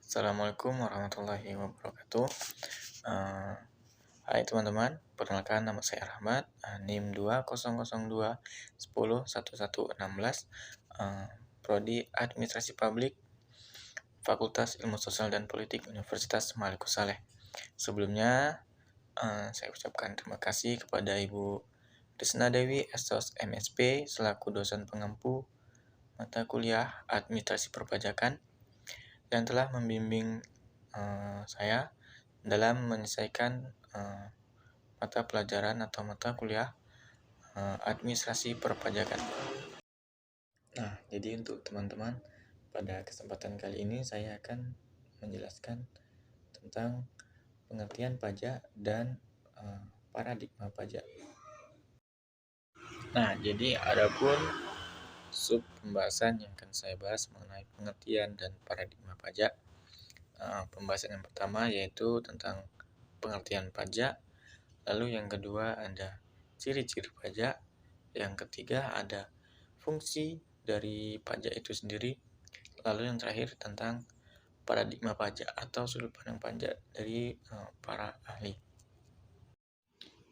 Assalamualaikum warahmatullahi wabarakatuh. Eh, Hai teman-teman, perkenalkan nama saya Rahmat, NIM 2002 Prodi Administrasi Publik, Fakultas Ilmu Sosial dan Politik Universitas Maliku Saleh. Sebelumnya, saya ucapkan terima kasih kepada Ibu Risna Dewi Estos MSP selaku dosen pengampu mata kuliah Administrasi Perpajakan yang telah membimbing saya dalam menyelesaikan mata pelajaran atau mata kuliah administrasi perpajakan. Nah, jadi untuk teman-teman, pada kesempatan kali ini saya akan menjelaskan tentang pengertian pajak dan paradigma pajak. Nah, jadi adapun sub pembahasan yang akan saya bahas mengenai pengertian dan paradigma pajak. Pembahasan yang pertama yaitu tentang pengertian pajak, lalu yang kedua ada ciri-ciri pajak, yang ketiga ada fungsi dari pajak itu sendiri, lalu yang terakhir tentang paradigma pajak atau sudut pandang pajak dari para ahli.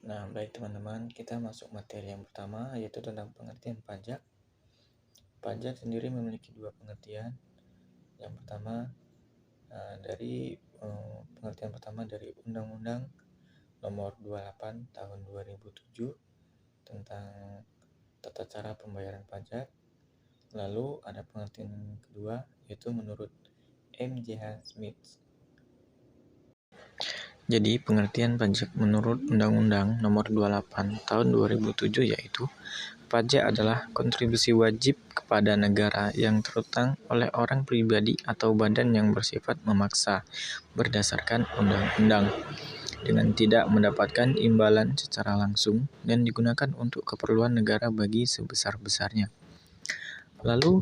Nah, baik teman-teman, kita masuk materi yang pertama yaitu tentang pengertian pajak. Pajak sendiri memiliki dua pengertian. Yang pertama pengertian pertama dari Undang-Undang Nomor 28 Tahun 2007 tentang tata cara pembayaran pajak. Lalu ada pengertian kedua yaitu menurut M.J.H. Smith. Jadi pengertian pajak menurut Undang-Undang Nomor 28 Tahun 2007 yaitu pajak adalah kontribusi wajib kepada negara yang terutang oleh orang pribadi atau badan yang bersifat memaksa berdasarkan undang-undang dengan tidak mendapatkan imbalan secara langsung dan digunakan untuk keperluan negara bagi sebesar-besarnya. Lalu,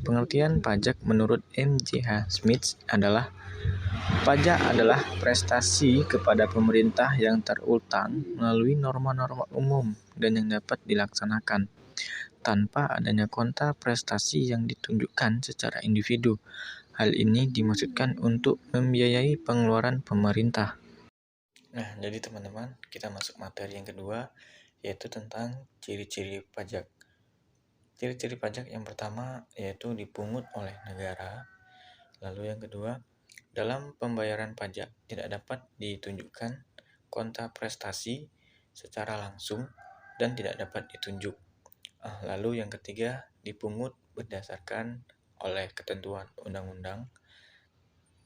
pengertian pajak menurut M.J.H. Smith adalah pajak adalah prestasi kepada pemerintah yang terutang melalui norma-norma umum dan yang dapat dilaksanakan tanpa adanya kontra prestasi yang ditunjukkan secara individu. Hal ini dimaksudkan untuk membiayai pengeluaran pemerintah. Nah, jadi teman-teman, kita masuk materi yang kedua, yaitu tentang ciri-ciri pajak. Ciri-ciri pajak yang pertama yaitu dipungut oleh negara. Lalu yang kedua, dalam pembayaran pajak tidak dapat ditunjukkan kontra prestasi secara langsung dan tidak dapat ditunjuk. Lalu yang ketiga, dipungut berdasarkan oleh ketentuan undang-undang.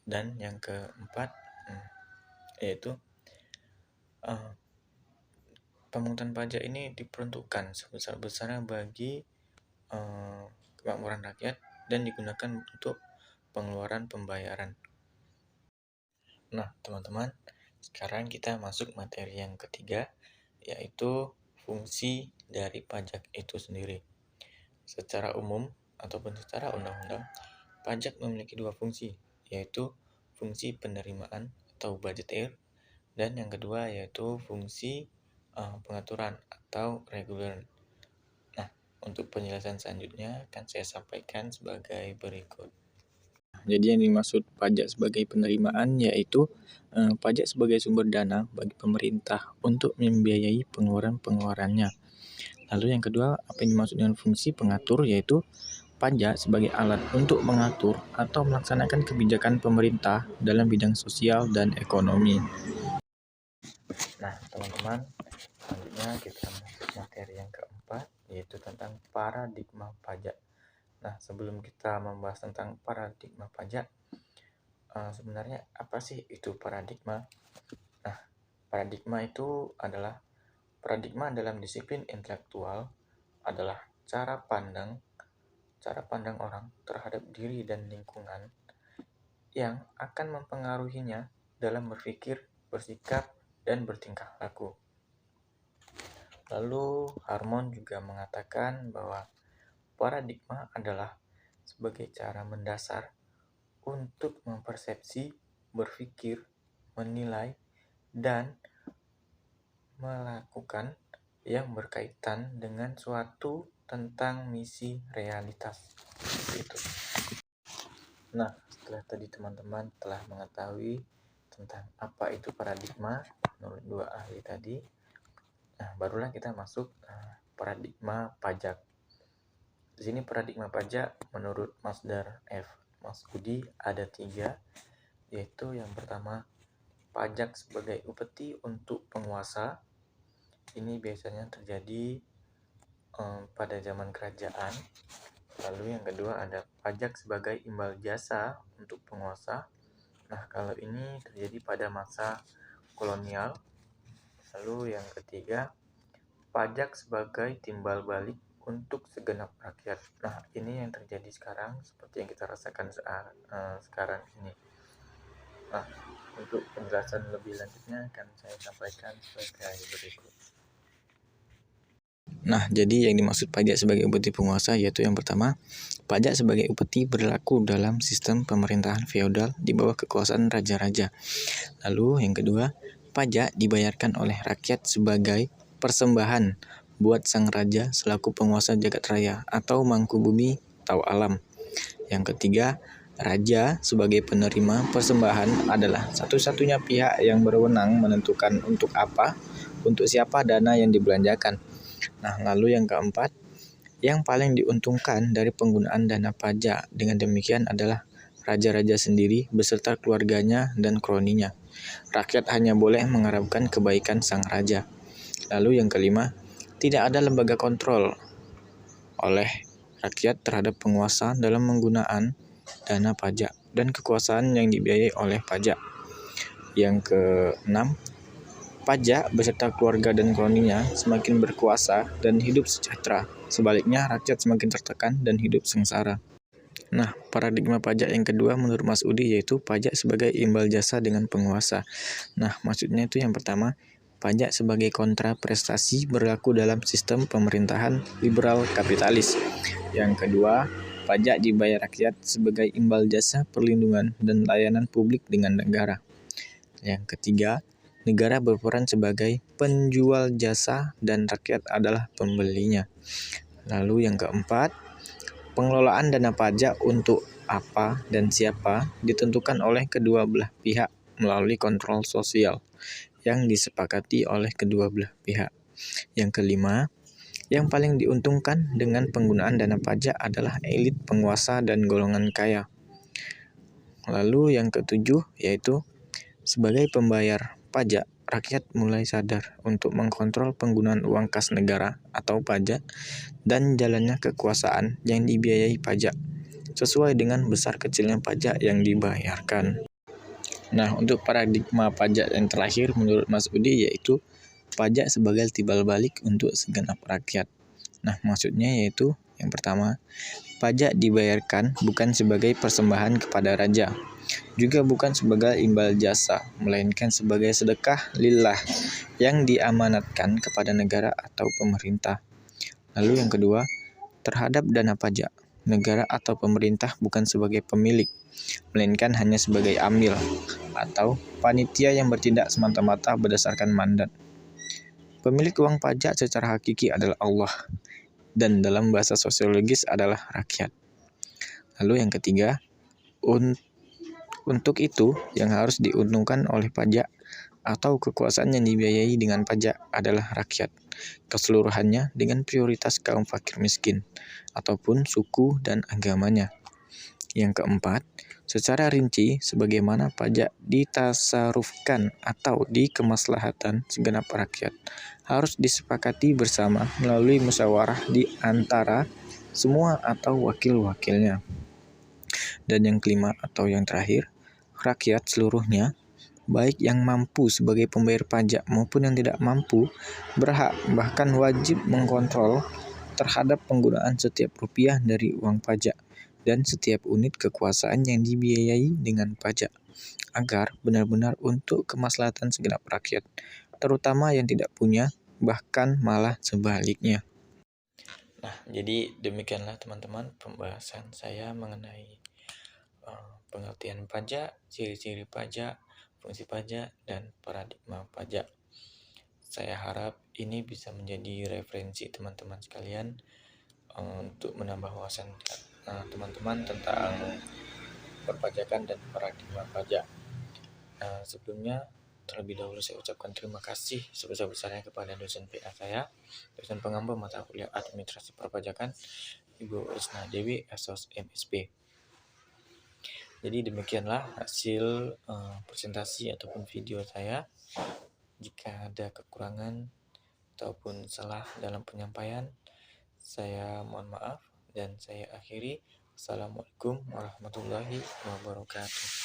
Dan yang keempat, yaitu pemungutan pajak ini diperuntukkan sebesar-besarnya bagi kemakmuran rakyat dan digunakan untuk pengeluaran pembayaran. Nah, teman-teman, sekarang kita masuk materi yang ketiga, yaitu fungsi dari pajak itu sendiri. Secara umum ataupun secara undang-undang, pajak memiliki dua fungsi, yaitu fungsi penerimaan atau budgeter, dan yang kedua yaitu fungsi pengaturan atau reguler. Nah, untuk penjelasan selanjutnya akan saya sampaikan sebagai berikut. Jadi yang dimaksud pajak sebagai penerimaan yaitu pajak sebagai sumber dana bagi pemerintah untuk membiayai pengeluaran-pengeluarannya. Lalu yang kedua, apa yang dimaksud dengan fungsi pengatur yaitu pajak sebagai alat untuk mengatur atau melaksanakan kebijakan pemerintah dalam bidang sosial dan ekonomi. Nah, teman-teman, selanjutnya kita masuk materi yang keempat, yaitu tentang paradigma pajak. Nah, sebelum kita membahas tentang paradigma pajak, sebenarnya apa sih itu paradigma? Nah, paradigma itu adalah paradigma dalam disiplin intelektual adalah cara pandang orang terhadap diri dan lingkungan yang akan mempengaruhinya dalam berpikir, bersikap, dan bertingkah laku. Lalu Harmon juga mengatakan bahwa paradigma adalah sebagai cara mendasar untuk mempersepsi, berpikir, menilai, dan melakukan yang berkaitan dengan suatu tentang misi realitas. Gitu. Nah, setelah tadi teman-teman telah mengetahui tentang apa itu paradigma menurut dua ahli tadi, nah barulah kita masuk paradigma pajak. Di sini paradigma pajak menurut Masdar F. Masudi ada 3, yaitu yang pertama pajak sebagai upeti untuk penguasa. Ini biasanya terjadi pada zaman kerajaan. Lalu yang kedua ada pajak sebagai imbal jasa untuk penguasa. Nah, kalau ini terjadi pada masa kolonial. Lalu yang ketiga, pajak sebagai timbal balik untuk segenap rakyat. Nah, ini yang terjadi sekarang seperti yang kita rasakan sekarang ini. Nah, untuk penjelasan lebih lanjutnya akan saya sampaikan sebagai berikut. Nah, jadi yang dimaksud pajak sebagai upeti penguasa yaitu yang pertama, pajak sebagai upeti berlaku dalam sistem pemerintahan feodal di bawah kekuasaan raja-raja. Lalu yang kedua, pajak dibayarkan oleh rakyat sebagai persembahan buat sang raja selaku penguasa jagat raya atau mangku bumi atau alam. Yang ketiga, raja sebagai penerima persembahan adalah satu-satunya pihak yang berwenang menentukan untuk siapa dana yang dibelanjakan. Nah, lalu yang keempat, yang paling diuntungkan dari penggunaan dana pajak dengan demikian adalah raja-raja sendiri beserta keluarganya dan kroninya. Rakyat hanya boleh mengharapkan kebaikan sang raja. Lalu yang kelima, tidak ada lembaga kontrol oleh rakyat terhadap penguasa dalam penggunaan dana pajak dan kekuasaan yang dibiayai oleh pajak. Yang keenam, pajak beserta keluarga dan kroninya semakin berkuasa dan hidup sejahtera. Sebaliknya, rakyat semakin tertekan dan hidup sengsara. Nah, paradigma pajak yang kedua menurut Masudi yaitu pajak sebagai imbal jasa dengan penguasa. Nah, maksudnya itu yang pertama, pajak sebagai kontra prestasi berlaku dalam sistem pemerintahan liberal kapitalis. Yang kedua, pajak dibayar rakyat sebagai imbal jasa perlindungan dan layanan publik dengan negara. Yang ketiga, negara berperan sebagai penjual jasa dan rakyat adalah pembelinya. Lalu yang keempat, pengelolaan dana pajak untuk apa dan siapa ditentukan oleh kedua belah pihak melalui kontrol sosial yang disepakati oleh kedua belah pihak. Yang kelima, yang paling diuntungkan dengan penggunaan dana pajak adalah elit penguasa dan golongan kaya. Lalu yang ketujuh yaitu sebagai pembayar pajak, rakyat mulai sadar untuk mengkontrol penggunaan uang kas negara atau pajak dan jalannya kekuasaan yang dibiayai pajak, sesuai dengan besar kecilnya pajak yang dibayarkan. Nah, untuk paradigma pajak yang terakhir menurut Masudi yaitu pajak sebagai timbal balik untuk segenap rakyat. Nah, maksudnya yaitu yang pertama, pajak dibayarkan bukan sebagai persembahan kepada raja, juga bukan sebagai imbal jasa, melainkan sebagai sedekah lillah yang diamanatkan kepada negara atau pemerintah. Lalu yang kedua, terhadap dana pajak, negara atau pemerintah bukan sebagai pemilik, melainkan hanya sebagai amil atau panitia yang bertindak semata-mata berdasarkan mandat. Pemilik uang pajak secara hakiki adalah Allah, dan dalam bahasa sosiologis adalah rakyat. Lalu yang ketiga, untuk itu yang harus diuntungkan oleh pajak atau kekuasaan yang dibiayai dengan pajak adalah rakyat keseluruhannya dengan prioritas kaum fakir miskin ataupun suku dan agamanya. Yang keempat, secara rinci sebagaimana pajak ditasarufkan atau dikemaslahatan segenap rakyat harus disepakati bersama melalui musyawarah di antara semua atau wakil-wakilnya. Dan yang kelima atau yang terakhir, rakyat seluruhnya, baik yang mampu sebagai pembayar pajak maupun yang tidak mampu, berhak bahkan wajib mengkontrol terhadap penggunaan setiap rupiah dari uang pajak dan setiap unit kekuasaan yang dibiayai dengan pajak, agar benar-benar untuk kemaslahatan segenap rakyat, terutama yang tidak punya, bahkan malah sebaliknya. Nah, jadi demikianlah teman-teman pembahasan saya mengenai pengertian pajak, ciri-ciri pajak, fungsi pajak, dan paradigma pajak. Saya harap ini bisa menjadi referensi teman-teman sekalian untuk menambah wawasan teman-teman tentang perpajakan dan paradigma pajak. Sebelumnya, terlebih dahulu saya ucapkan terima kasih sebesar-besarnya kepada dosen PA saya, dosen pengampu mata kuliah administrasi perpajakan, Ibu Risna Dewi, Asos MSP. Jadi demikianlah hasil presentasi ataupun video saya. Jika ada kekurangan ataupun salah dalam penyampaian, saya mohon maaf dan saya akhiri. Assalamualaikum warahmatullahi wabarakatuh.